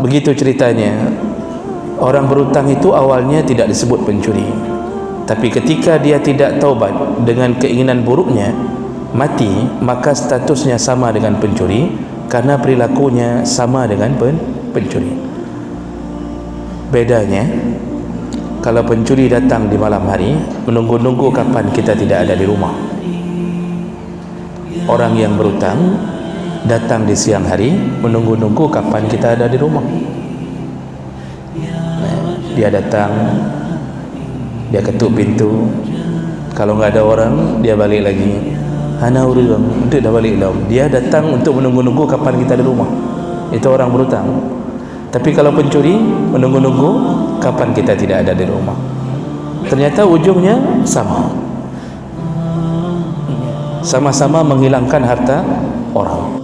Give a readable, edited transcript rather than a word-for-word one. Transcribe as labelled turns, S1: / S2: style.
S1: begitu ceritanya. Orang berhutang itu awalnya tidak disebut pencuri, tapi ketika dia tidak taubat dengan keinginan buruknya, mati, maka statusnya sama dengan pencuri karena perilakunya sama dengan pencuri. Bedanya, kalau pencuri datang di malam hari, menunggu-nunggu kapan kita tidak ada di rumah. Orang yang berhutang datang di siang hari, menunggu-nunggu kapan kita ada di rumah. Dia datang, dia ketuk pintu, kalau nggak ada orang dia balik lagi. Hana urang, itu dah balik dah. Dia datang untuk menunggu-nunggu kapan kita di rumah. Itu orang berhutang. Tapi kalau pencuri, menunggu-nunggu kapan kita tidak ada di rumah. Ternyata ujungnya sama. Sama-sama menghilangkan harta orang.